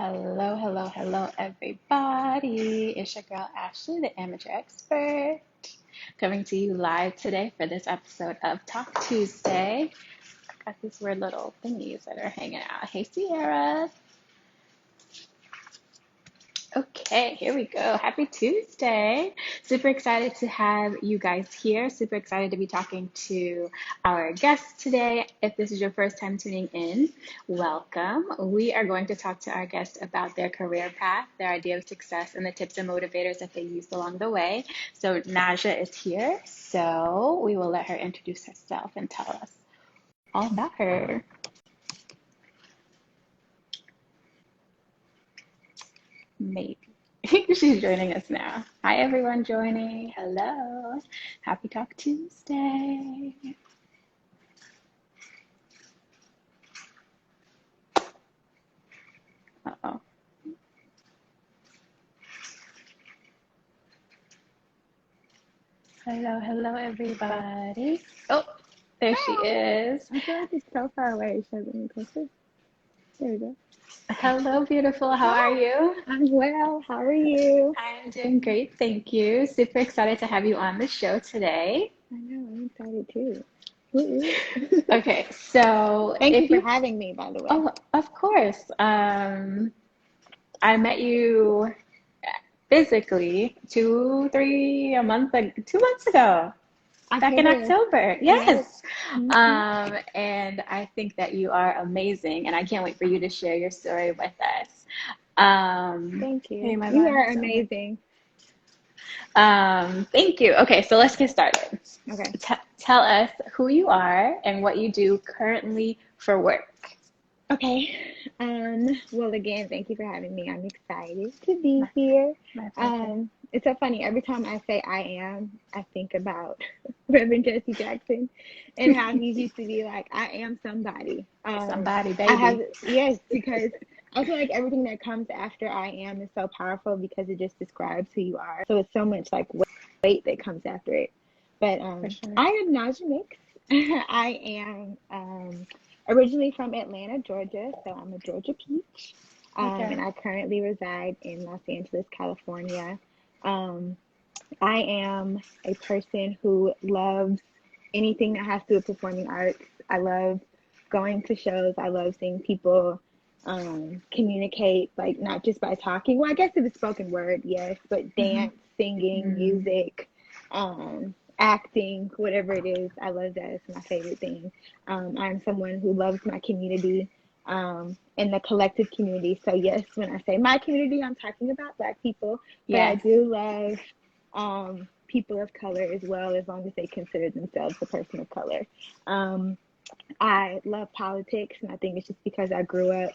Hello, hello, hello, everybody. It's your girl Ashley, the amateur expert, coming to you live today for this episode of Talk Tuesday. Got these weird little thingies that are hanging out. Hey, Sierra. Okay, here we go. Happy Tuesday. Super excited to have you guys here. Super excited to be talking to our guests today. If this is your first time tuning in, welcome. We are going to talk to our guests about their career path, their idea of success, and the tips and motivators that they used along the way. So Naja is here, so we will let her introduce herself and tell us all about her. Maybe. She's joining us now. Hi, everyone joining. Hello. Happy Talk Tuesday. Uh-oh. Hello, hello, everybody. Oh, there she is. I feel like it's so far away. Should I be closer? There we go. Hello, beautiful. How are you? I'm well. How are you? I'm doing great, thank you. Super excited to have you on the show today. I know. I'm excited too. Woo-woo. Okay, so Thank you if for you, having me, by the way. oh, of course. I met you physically 2 months ago, back in October. October. Yes. Yes. Mm-hmm. And I think that you are amazing, and I can't wait for you to share your story with us. Thank Hey, you. my You volume are is so good. amazing. Thank you. Okay, so let's get started. Okay. Tell us who you are and what you do currently for work. Okay. Well, again, thank you for having me. I'm excited to be My, here. my pleasure. It's so funny. Every time I say I am, I think about Reverend Jesse Jackson and how he used to be like, I am somebody. Somebody, I have, baby. yes, because I feel like everything that comes after I am is so powerful because it just describes who you are. So it's so much like weight that comes after it. But For sure. I am Naja Mix. I am originally from Atlanta, Georgia, so I'm a Georgia peach. And Okay. I currently reside in Los Angeles, California. Um, I am a person who loves anything that has to do with performing arts. I love going to shows. I love seeing people communicate, like not just by talking. Well, I guess if it's spoken word, yes, but Mm-hmm. dance, singing, Mm, music, acting, whatever it is, I love that. It's my favorite thing. I'm someone who loves my community and the collective community. So, yes, when I say my community, I'm talking about Black people, but I yes. do love people of color as well, as long as they consider themselves a person of color. Um, I love politics, and I think it's just because I grew up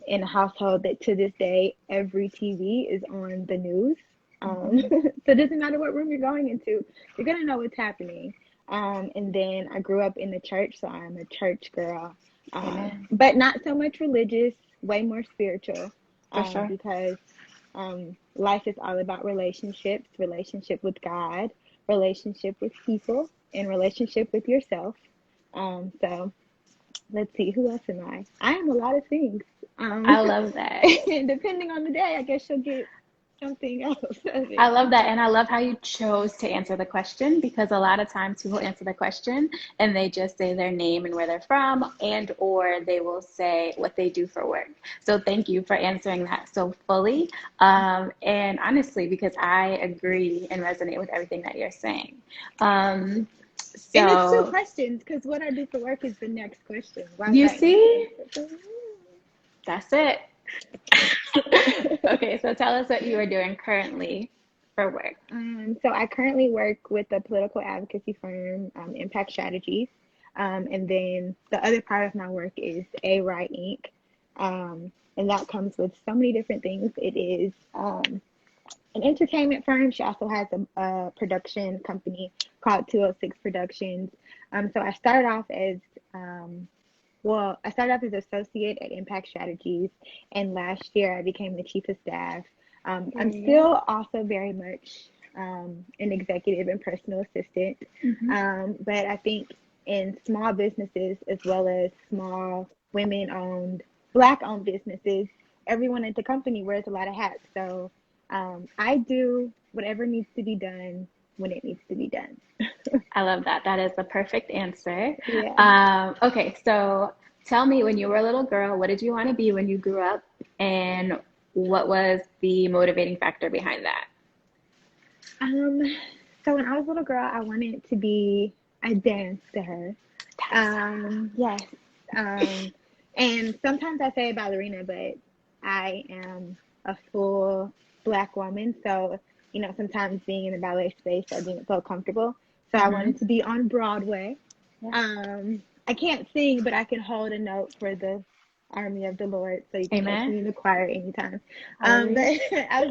in a household that to this day, every TV is on the news. Mm-hmm. So it doesn't matter what room you're going into, you're going to know what's happening. And then I grew up in the church, so I'm a church girl, Amen. but not so much religious, way more spiritual, For sure. because life is all about relationships, relationship with God, relationship with people, and relationship with yourself. So let's see, who else am I? I am a lot of things. I love that. And depending on the day, I guess you'll get something else of I it. love that. And I love how you chose to answer the question because a lot of times people answer the question and they just say their name and where they're from and or they will say what they do for work. So thank you for answering that so fully. And honestly, because I agree and resonate with everything that you're saying. Um, And it's two so questions because what I do for work is the next question. Why would you I answer? see, that's it. Okay, so tell us what you are doing currently for work. So I currently work with a political advocacy firm, Impact Strategies. And then the other part of my work is A Right Inc. And that comes with so many different things. It is an entertainment firm. She also has a production company called 206 Productions. So I started off as I started off as associate at Impact Strategies, and last year I became the chief of staff. I'm Period. still also very much an executive and personal assistant, Hmm. but I think in small businesses as well as small women-owned, Black-owned businesses, everyone at the company wears a lot of hats. So I do whatever needs to be done when it needs to be done. I love that. That is the perfect answer. Yeah. Okay, so tell me, when you were a little girl, what did you want to be when you grew up, and what was the motivating factor behind that? Um, so when I was a little girl, I wanted to be a dancer. Yes. Um, and sometimes I say ballerina, but I am a full black woman. So, sometimes being in the ballet space, I didn't feel comfortable. So I Mm-hmm. wanted to be on Broadway. Yeah. I can't sing, but I can hold a note for the army of the Lord. So you can catch Amen. me in the choir anytime. But Hallelujah.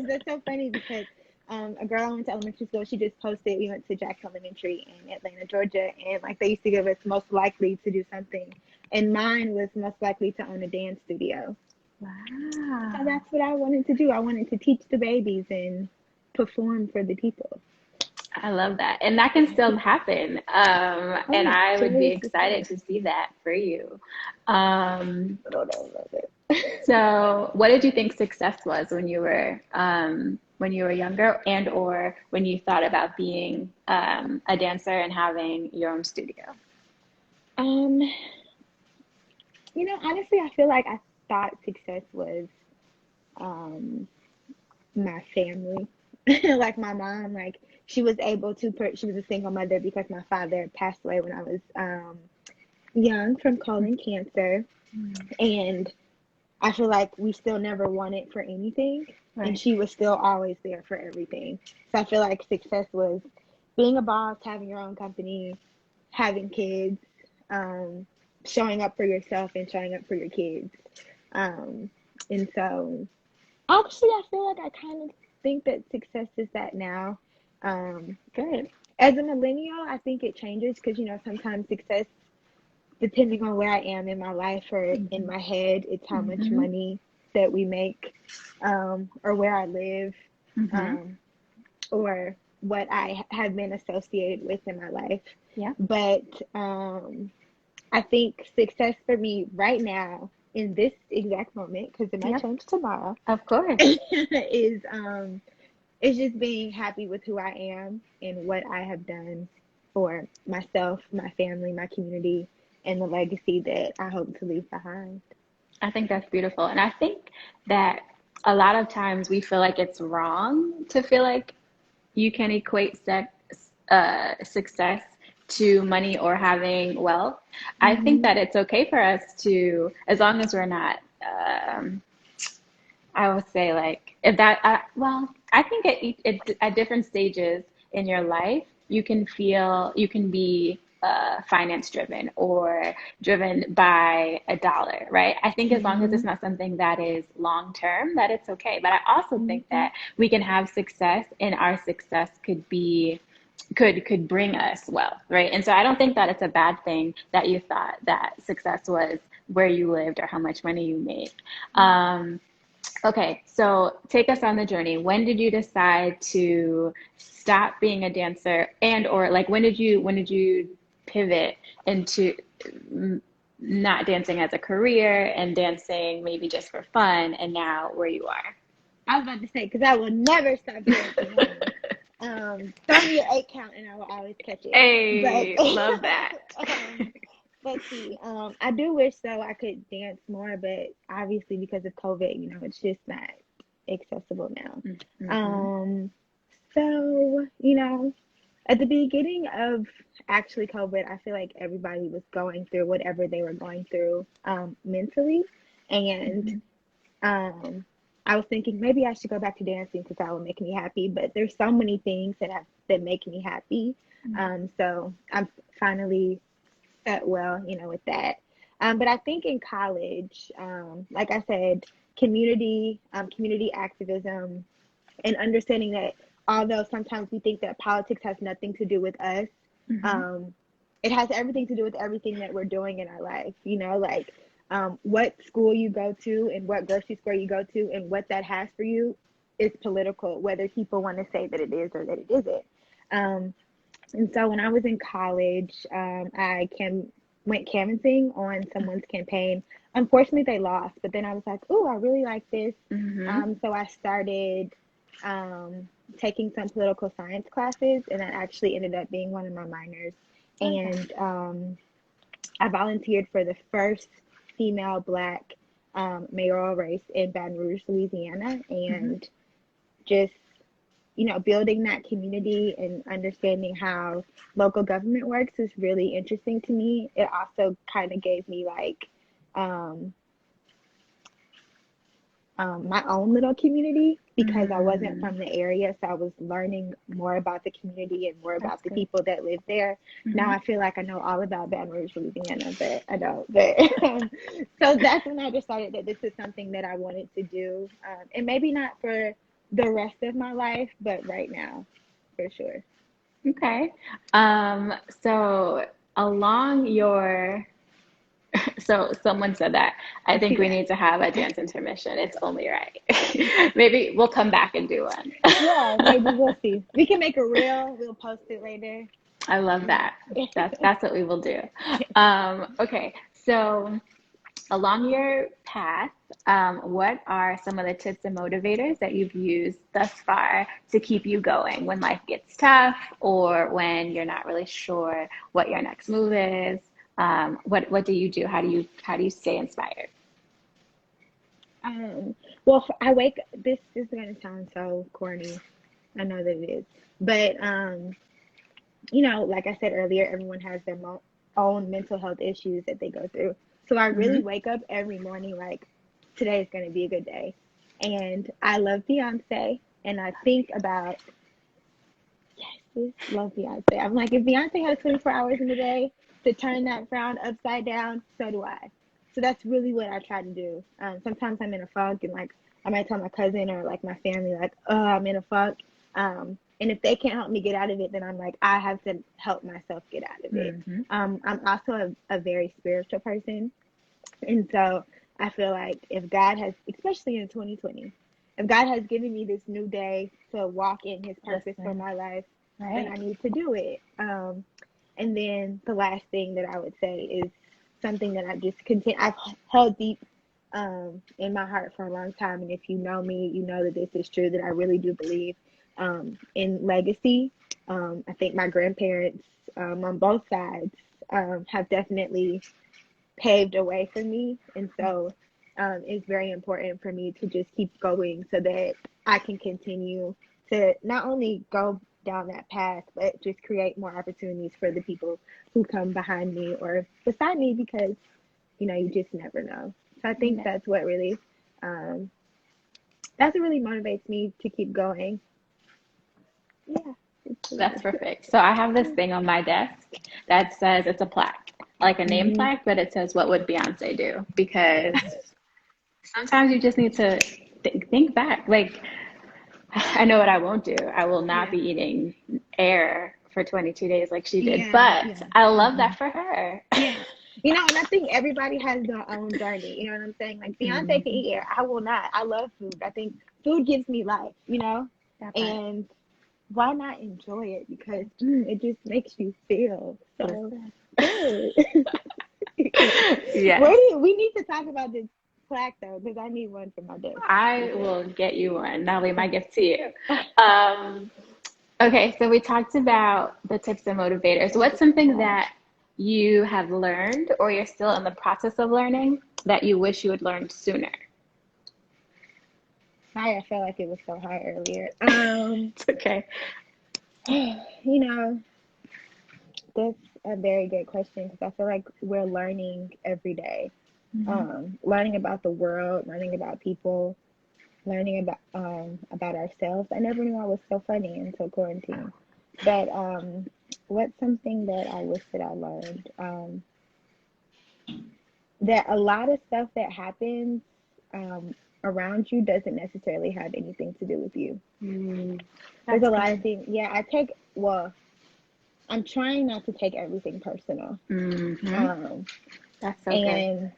that's so funny because a girl I went to elementary school, she just posted, we went to Jackson Elementary in Atlanta, Georgia, and like they used to give us most likely to do something. And mine was most likely to own a dance studio. So Wow. that's what I wanted to do. I wanted to teach the babies and perform for the people. I love that. And that can still happen. And Oh, I would be joyous to excited say. to see that for you. Um, I don't know about it. so what did you think success was when you were younger, and or when you thought about being a dancer and having your own studio? Um, honestly, I feel like I thought success was um my family. Like my mom, like she was able to she was a single mother because my father passed away when I was young from colon cancer. And I feel like we still never wanted for anything, and Right. she was still always there for everything. So I feel like success was being a boss, having your own company, having kids, um, showing up for yourself and showing up for your kids. Um, and so actually, I feel like I kind of think that success is that now. Um, Good. as a millennial, I think it changes because, sometimes success, depending on where I am in my life or in my head, it's how much Mm-hmm. money that we make, or where I live, Mm-hmm. um, or what I have been associated with in my life. Yeah. But I think success for me right now, in this exact moment, because it might Yep. change tomorrow, Of course. is just being happy with who I am and what I have done for myself, my family, my community, and the legacy that I hope to leave behind. I think that's beautiful. And I think that a lot of times we feel like it's wrong to feel like you can equate success to money or having wealth. I think Mm-hmm. that it's okay for us to, as long as we're not, um, I would say like if that, well, I think at different stages in your life, you can be finance driven or driven by a dollar, right? I think as long as it's Mm-hmm. not something that is long term, that it's okay. But I also think Mm-hmm. that we can have success, and our success could bring us wealth, right? And so I don't think that it's a bad thing that you thought that success was where you lived or how much money you made. Um, Okay, so take us on the journey. When did you decide to stop being a dancer, and or like when did you pivot into not dancing as a career and dancing maybe just for fun, and now where you are? I was about to say, because I will never stop dancing, honey. Throw me an 8 count and I will always catch it. But Hey, love that. let's see. I do wish though I could dance more, but obviously because of COVID, it's just not accessible now. Mm-hmm. Um, so at the beginning of actually COVID, I feel like everybody was going through whatever they were going through mentally, and Mm-hmm. um, I was thinking maybe I should go back to dancing because that would make me happy. But there's so many things that make me happy. So I'm finally set well, with that. But I think in college, like I said, community activism, and understanding that although sometimes we think that politics has nothing to do with us, Mm-hmm. um, it has everything to do with everything that we're doing in our life. Like what school you go to and what grocery store you go to and what that has for you is political, whether people want to say that it is or that it isn't. And so when I was in college, I came. went canvassing on someone's campaign. Unfortunately, they lost, but then I was like, "Oh, I really like this." Mm-hmm. So I started taking some political science classes, and that actually ended up being one of my minors. Okay. And I volunteered for the first female Black mayoral race in Baton Rouge, Louisiana, Mm-hmm. and just building that community and understanding how local government works is really interesting to me. It also kind of gave me like um, my own little community because I wasn't Mm, from the area, so I was learning more about the community and more that's about the good. people that live there. Now Mm-hmm. I feel like I know all about Baton Rouge, Louisiana, but I don't. But so that's when I decided that this is something that I wanted to do, and maybe not for the rest of my life, but right now, for sure. Okay. So along your, so someone said that I think we Yeah, need to have a dance intermission. It's only right. Maybe we'll come back and do one. yeah, maybe we'll see. We can make a reel. We'll post it later. I love Yeah. that. That's what we will do. Okay. So along your path, what are some of the tips and motivators that you've used thus far to keep you going when life gets tough or when you're not really sure what your next move is? What do you do? How do you stay inspired? Um, well, I wake. This is gonna sound so corny. I know that it is, but like I said earlier, everyone has their own mental health issues that they go through. So I really Hmm. wake up every morning like today is gonna be a good day, and I love Beyonce, and I think about yes, love Beyonce. I'm like, if Beyonce had 24 hours in the day to turn that frown upside down, so do I. So that's really what I try to do. Sometimes I'm in a funk, and like I might tell my cousin or like my family, like, oh, I'm in a funk. And if they can't help me get out of it, then I'm like, I have to help myself get out of it. Hmm. I'm also a very spiritual person. And so I feel like if God has, especially in 2020, if God has given me this new day to walk in his purpose for Listen, my life, then right? I need to do it. And then the last thing that I would say is something that I've held deep in my heart for a long time. And if you know me, you know that this is true, that I really do believe in legacy. I think my grandparents on both sides have definitely paved a way for me. And so it's very important for me to just keep going so that I can continue to not only go down that path, but just create more opportunities for the people who come behind me or beside me because, you just never know. So I think Yeah. um, that's what really motivates me to keep going. Yeah, That's absolutely. perfect. So I have this thing on my desk that says it's a plaque, like a name Hmm. plaque, but it says, "What would Beyonce do?" Because sometimes you just need to think back. Like, I know what I won't do. I will not Yeah. be eating air for 22 days like she did, Yeah. but Yeah. I love Hmm. that for her. Yeah. And I think everybody has their own journey. You know what I'm saying? Like Beyonce can Mhm. eat air. I will not. I love food. I think food gives me life. That part. And why not enjoy it? Because it just makes you feel so Listen. good. Yes, We need to talk about this plaque though, because I need one for my desk for I sure. will get you one. That'll be my gift to you. Um, Okay, so we talked about the tips and motivators. What's something that you have learned or you're still in the process of learning that you wish you had learned sooner? Sorry, I felt like it was so hard earlier. It's okay. You know, that's a very good question because I feel like we're learning every day. Hmm. Learning about the world, learning about people, learning about ourselves. I never knew I was so funny until quarantine. But what's something that I wish that I learned? That a lot of stuff that happens around you doesn't necessarily have anything to do with you. Mm, There's that's a lot of good. things. Yeah, I'm trying not to take everything personal. Hmm. Um, That's so good. and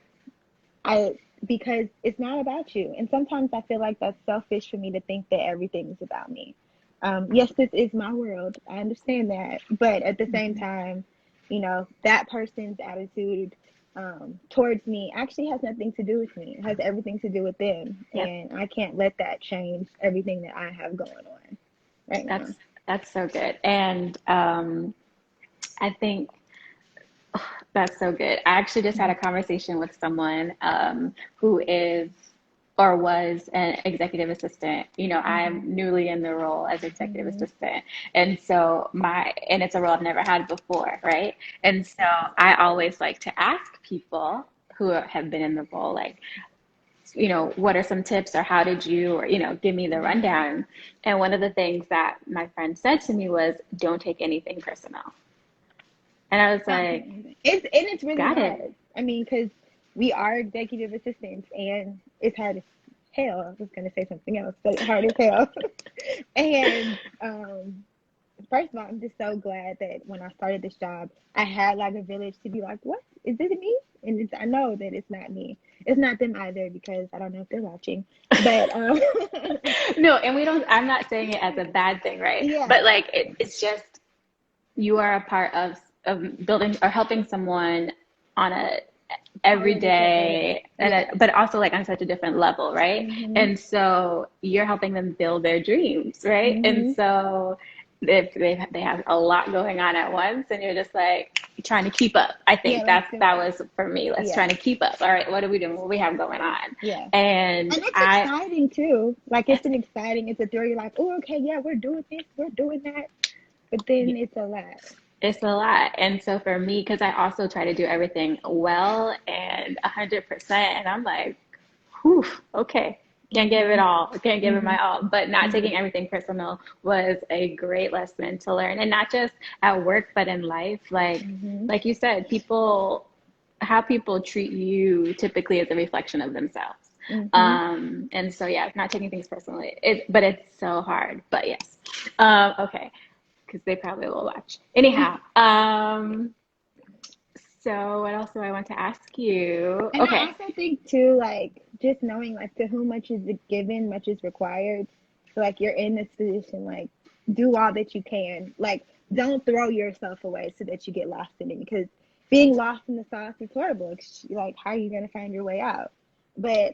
I because it's not about you. And sometimes I feel like that's selfish for me to think that everything is about me. Yes, this is my world. I understand that, but at the same time, that person's attitude towards me actually has nothing to do with me. It has everything to do with them. Yep. And I can't let that change everything that I have going on right now. That's so good. And I think that's so good. I actually just had a conversation with someone who is or was an executive assistant. You know, I'm Mm-hmm. newly in the role as executive Mm-hmm. assistant. And so and it's a role I've never had before, right? And so I always like to ask people who have been in the role, like, you know, what are some tips or how did you, or, you know, give me the Mm-hmm. rundown. And one of the things that my friend said to me was, don't take anything personal. And I was Not taking like, anything. It's really got it. hard. I mean, because we are executive assistants, and it's hard as hell. I was gonna say something else, but hard as hell. And first of all, I'm just so glad that when I started this job, I had like a village to be like, what is this me? And I know that it's not me. It's not them either because I don't know if they're watching. But No, and we don't, I'm not saying it as a bad thing, right? But yeah, like it's just you are a part of building or helping someone on a whole different level. everyday and Yeah. but also like on such a different level, right? Mhm. And so you're helping them build their dreams, right? And Mhm. so if they have a lot going on at once and you're just like trying to keep up. I Yeah, think let's do that it. was for me. Let's Yeah. trying to keep up. All right, what are we doing? What we have going on? Yeah. And And it's I exciting too. Like it's it's an exciting, it's a thrill. You're like, oh, okay, yeah, we're doing this, we're doing that. But then it's a lot. It's a lot. And so for me, because I also try to do everything well and 100%, and I'm like, whew, okay, can't give it Mhm. all, can't give it my Mhm. all. But not Mhm. taking everything personal was a great lesson to learn. And not just at work, but in life. Mhm. Like you said, how people treat you typically is a reflection of themselves. Mhm. And so, yeah, not taking things personally, but it's so hard. But yes. Okay, because they probably will watch. Anyhow, so what else do I want to ask you? And I Okay. also think too, like just knowing like to whom much is given, much is required. So like you're in this position, like do all that you can. Like don't throw yourself away so that you get lost in it because being lost in the sauce is horrible. It's like how are you gonna find your way out? But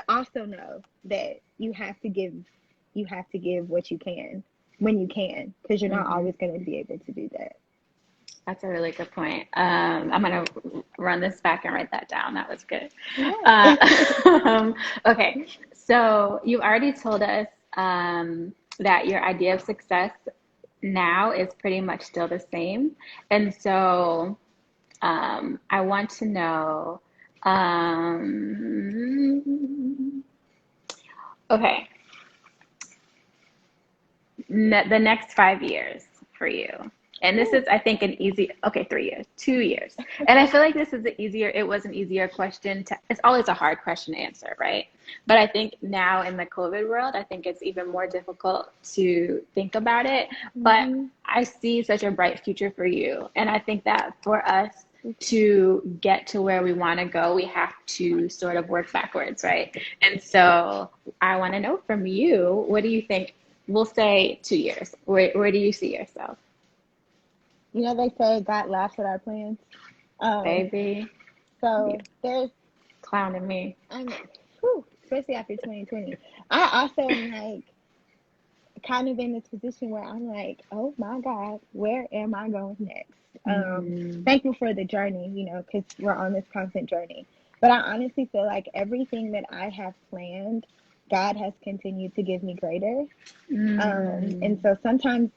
also know that you have to give what you can when you can because you're not Hmm. always gonna be able to do that. That's a really good point. I'm gonna run this back and write that down. That was good. Uh, Yeah. okay, so you already told us that your idea of success now is pretty much still the same, and so I want to know. Okay, the next 5 years for you. And this is, I think, an easy, okay, 3 years, 2 years. And I feel like this is it was an easier question it's always a hard question to answer, right? But I think now in the COVID world, I think it's even more difficult to think about it. But Hmm. I see such a bright future for you. And I think that for us to get to where we want to go, we have to sort of work backwards, right? And so I want to know from you, what do you think? We'll say 2 years. Where do you see yourself, You know, they say God laughs at our plans. Um, baby? You so there's, clowning me. I'm, whew, especially after 2020. I also am like kind of in this position where I'm like, oh my God, where am I going next? Mm, Thankful for the journey, because we're on this constant journey. But I honestly feel like everything that I have planned, God has continued to give me greater. And mm, so sometimes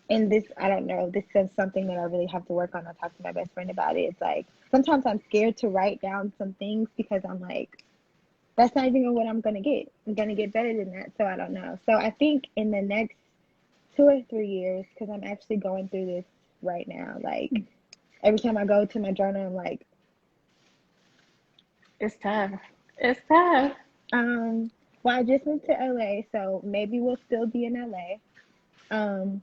and this, I don't know, this is something that I really have to work on. I talked to my best friend about it. It's like sometimes I'm scared to write down some things because I'm like, that's not even what I'm gonna get. I'm gonna get better than that. So I don't know. So I think in the next 2 or 3 years, because I'm actually going through this right now, like every time I go to my journal, I'm like, it's tough. It's tough. um, well, I just moved to LA, so maybe we'll still be in LA. Um,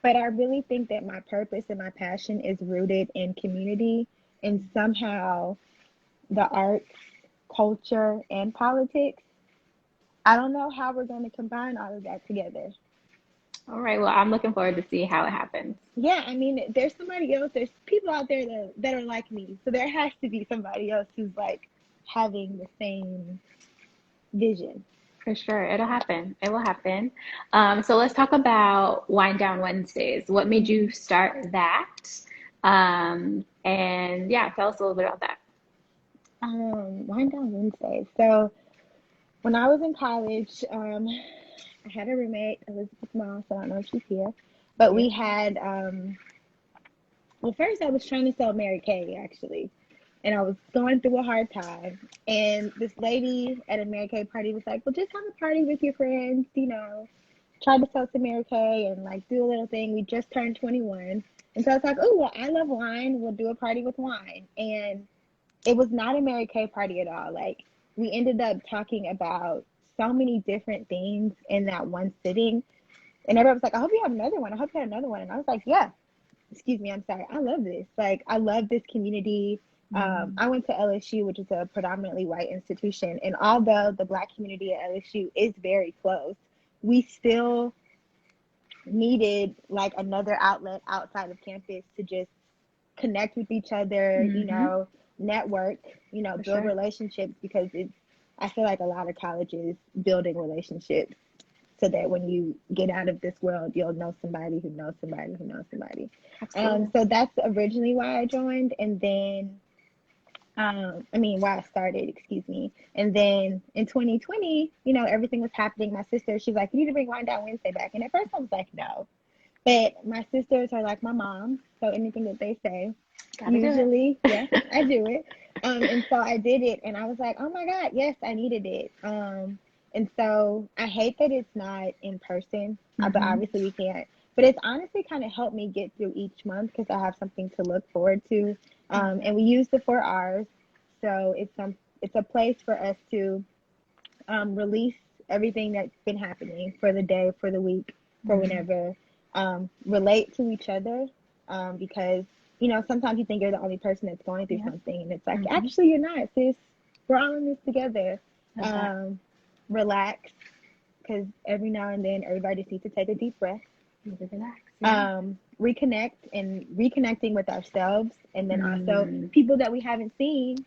but I really think that my purpose and my passion is rooted in community and somehow the arts, culture, and politics. I don't know how we're going to combine all of that together. All right. Well, I'm looking forward to see how it happens. Yeah, I mean, there's somebody else. There's people out there that are like me. So there has to be somebody else who's like having the same vision. For sure. It'll happen. It will happen. So let's talk about Wind Down Wednesdays. What made you Mhm. start that? And yeah, tell us a little bit about that. Wind Down Wednesday. So when I was in college, I had a roommate, Elizabeth Moss. I don't know if she's here, but Yeah. we had well, first I was trying to sell Mary Kay actually, and I was going through a hard time. And this lady at a Mary Kay party was like, "Well, just have a party with your friends, try to sell some Mary Kay and like do a little thing." We just turned 21, and so I was like, "Oh, well, I love wine. We'll do a party with wine." And it was not a Mary Kay party at all. Like we ended up talking about so many different things in that one sitting, and everybody was like, "I hope you have another one. I hope you have another one." And I was like, "Yeah." Excuse me, I'm sorry. I love this. Like, I love this community. Mm, I went to LSU, which is a predominantly white institution, and although the Black community at LSU is very close, we still needed like another outlet outside of campus to just connect with each other, mm-hmm. network, For build sure. relationships because I feel like a lot of colleges building relationships so that when you get out of this world, you'll know somebody who knows somebody who knows somebody. Absolutely. So that's originally why I joined, and then I mean, why I started, excuse me. And then in 2020, everything was happening. My sister, she's like, "You need to bring Wine Down Wednesday back." And at first I was like, no. But my sisters are like my mom, so anything that they say, Gotta do it. usually, yes, I do it. And so I did it, and I was like, "Oh my God, yes, I needed it." And so I hate that it's not in person, but Mm-hmm. obviously we can't. But it's honestly kind of helped me get through each month because I have something to look forward to. Love And it. we use the 4 R's, so it's a place for us to release everything that's been happening for the day, for the week, for Mm-hmm. whenever. Relate to each other because sometimes you think you're the only person that's going through Yep. something, and it's like Mm-hmm. actually you're not, sis. We're all in this together. Love that. Um, Relax because every now and then everybody just needs to take a deep breath. Really relax. Yeah. Reconnect and reconnecting with ourselves, and then also Mm, people that we haven't seen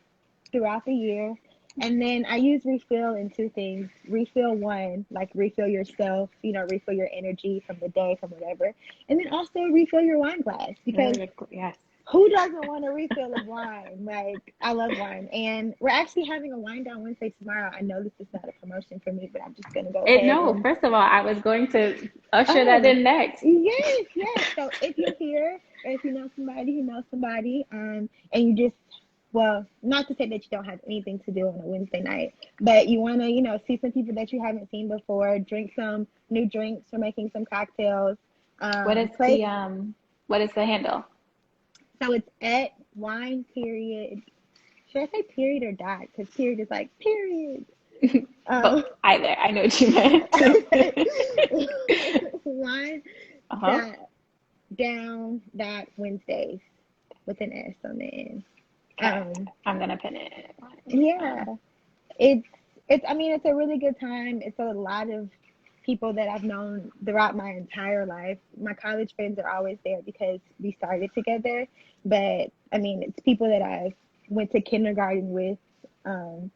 throughout the year. And then I use refill in two things. Refill one, like refill yourself, refill your energy from the day, from whatever. And then also refill your wine glass because really good. Yes. who doesn't want a refill of wine? Like, I love wine. And we're actually having a wine down Wednesday tomorrow. I know this is not a promotion for me, but I'm just going to go It ahead no, and, first of all, I was going to usher that oh, in next. yes, yes. So if you're here, or if you know somebody who knows somebody, and you just, well, not to say that you don't have anything to do on a Wednesday night, but you want to, see some people that you haven't seen before, drink some new drinks or making some cocktails, What is play. the handle? So it's at wine period. Should I say period or dot? Because period is like period. Both. Um, Either. I know what you meant. wine Uh-huh. dot down dot Wednesdays with an S on the end. Okay. Um, I'm gonna pin it. yeah, it's it's. I mean, it's a really good time. It's a lot of people that I've known throughout my entire life. My college friends are always there because we started together. But I mean, it's people that I went to kindergarten with, um,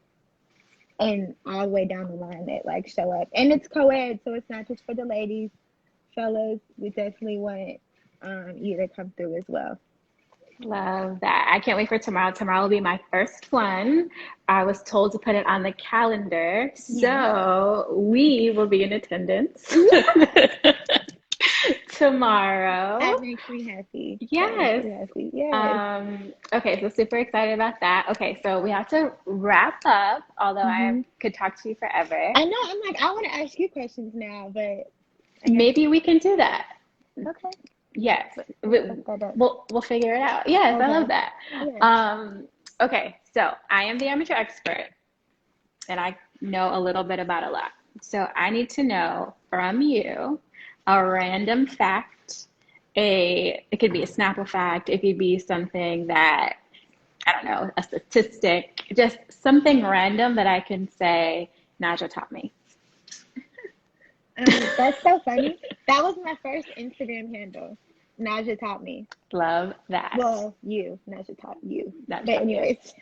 and all the way down the line that like show up. And it's co-ed, so it's not just for the ladies, fellas. We definitely want you to come through as well. Love that. I can't wait for tomorrow. Tomorrow will be my first one. I was told to put it on the calendar, Yes. so we will be in attendance Yeah. tomorrow. That makes me happy. That makes Yes. me happy. Yes. Okay, so super excited about that. Okay, so we have to wrap up, although I Hmm. could talk to you forever. I know. I'm like, I want to ask you questions now, but I guess Maybe we can do that. okay. Yes, Let's set that up. we'll figure it out. Yes, I love Okay. that. Yes. Okay, so I am the amateur expert, and I know a little bit about a lot. So I need to know from you a random fact. It could be a Snapple fact. It could be something that I don't know, a statistic, just something random that I can say Naja taught me. That's so funny. That was my first Instagram handle. Naja taught me. Love that. Well, Naja taught you. Not But taught you. anyways,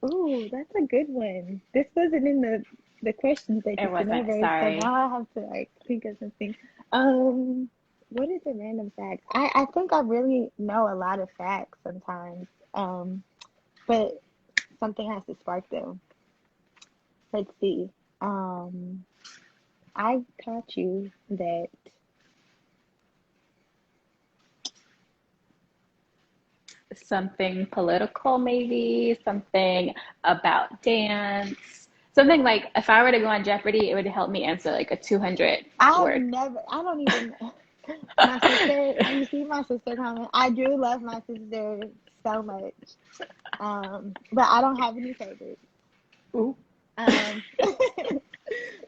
ooh, that's a good one. This wasn't in the questions that you It sent wasn't. over, so Sorry. now I have to like think of something. Um, what is a random fact? I think I really know a lot of facts sometimes. But something has to spark them. Let's see. Um, I taught you that. Something political, maybe something about dance. Something like if I were to go on Jeopardy, it would help me answer like a 200 word. I don't even my sister, you see my sister comment. I do love my sister so much. But I don't have any favorites. Ooh.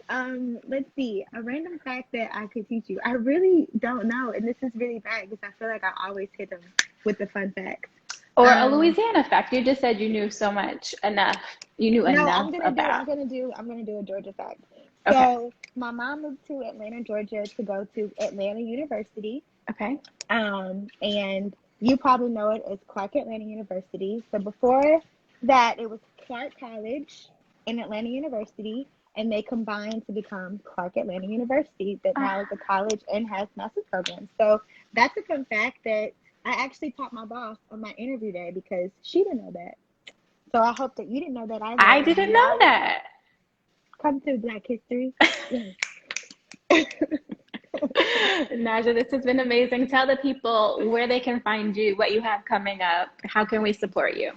Um, let's see. A random fact that I could teach you. I really don't know, and this is really bad because I feel like I always hit them with the fun facts. Or a Um, Louisiana fact. You just said you knew so much enough. You knew no, enough about. I'm gonna do a Georgia fact. Okay. So my mom moved to Atlanta, Georgia, to go to Atlanta University. Okay. And you probably know it as Clark Atlanta University. So before that, it was Clark College and Atlanta University, and they combined to become Clark Atlanta University, that now is a college and has master's programs. So that's a fun fact that I actually taught my boss on my interview day because she didn't know that. So I hope that you didn't know that I either, and didn't we know all that. come to Black History. Yes. Naja, this has been amazing. Tell the people where they can find you, what you have coming up. How can we support you?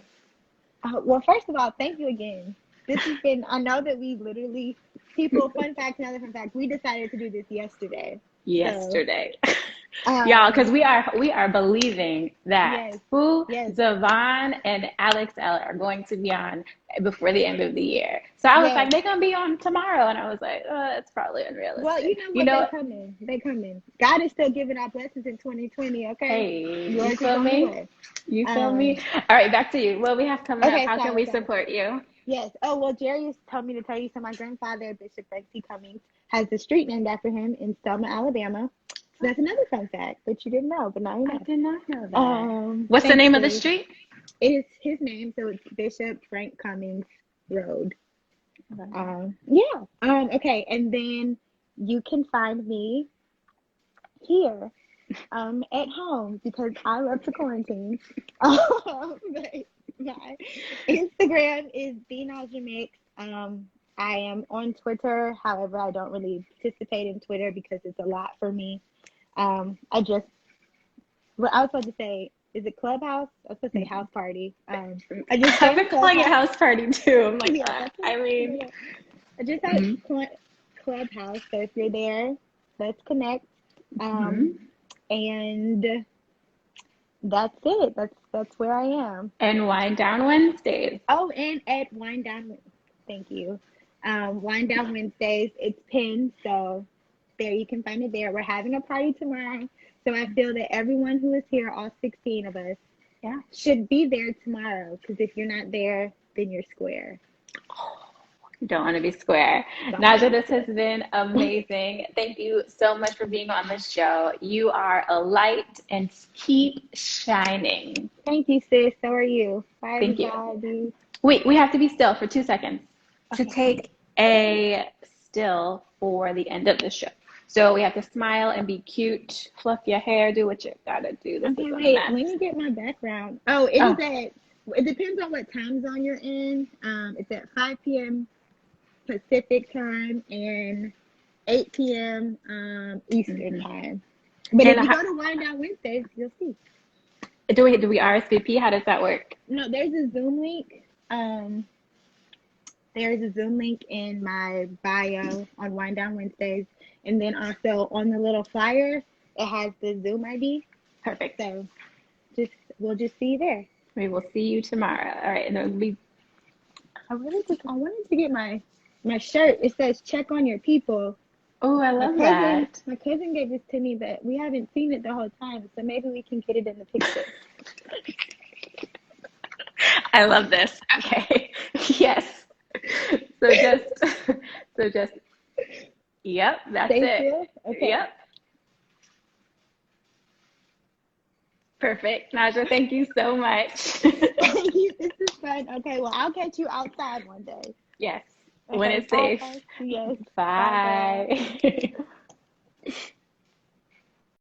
Well, first of all, thank you again. This has been, I know that we literally, people, fun facts and other fun facts, we decided to do this yesterday. So, Yesterday. Y'all, because um, we are believing that yes, Fu, yes, Zavon, and Alex L are going to be on before the end of the year. So I was like, yes. they're gonna be on tomorrow, and I was like, that's probably Well, you unrealistic. know You what? They know, coming. They coming. God is still giving out blessings in 2020, okay? hey, you Yours is feel on the me? way. You feel me? Um, All right, back to you. What we have coming up? okay, How can sorry, we sorry. support you? Yes. Oh, well, Jerry has told me to tell you. So my grandfather, Bishop Rexy Cummings, has a street named after him in Selma, Alabama. So that's another fun fact that you didn't know, but now you I know. did not know that. What's the Thanks, name of the sis. street? It is his name, so it's Bishop Frank Cummings Road. Yeah. Okay, and then you can find me here, at home because I love to quarantine. My Instagram is the Naja Mix. I am on Twitter. However, I don't really participate in Twitter because it's a lot for me. I just, what I was supposed to say, is it Clubhouse? I was supposed to say House Party. I just I've joined been calling it Clubhouse. house party too. I'm like, Yeah, that's what I mean, I just had mhm, Clubhouse. So if you're there, let's connect. Um, mhm. and that's it. That's where I am. And Wind Down Wednesdays. Oh, and at Wind Down. Thank you. Wind Down Wednesdays. It's pinned, so there you can find it there. We're having a party tomorrow, so I feel that everyone who is here, all 16 of us, Yeah. should be there tomorrow. Because if you're not there, then you're square. You don't want to be square. Don't want to Naja, be this has square. been amazing. Thank you so much for being on the show. You are a light and keep shining. Thank you, sis. So are you. Bye, Thank you. everybody. Wait, we have to be still for 2 seconds to Okay. take a still for the end of the show. So we have to smile and be cute, fluff your hair, do what you gotta do. This is Okay, a wait. mess. Let me get my background. Oh, it is Oh, at. It depends on what time zone you're in. It's at 5 p.m. Pacific time and 8 p.m. Eastern hmm. time. But And if you go to Wind Down Wednesdays, you'll see. do we RSVP? How does that work? No, there's a Zoom link. There's a Zoom link in my bio on Wind Down Wednesdays, and then also on the little flyer, it has the Zoom ID. Perfect. So just we'll just see you there. We will see you tomorrow. All right, and then we. I wanted to get my shirt. It says check on your people. Oh, I love that. My cousin gave this to me, but we haven't seen it the whole time, so maybe we can get it in the picture. I love this. Okay. Yes. So just Yep, that's Stay it. still? Okay. Yep, perfect. Naja, thank you so much. Thank you. This is fun. Okay, well, I'll catch you outside one day. Yes, when Okay, it's bye. safe. Yes, bye, girl. Bye.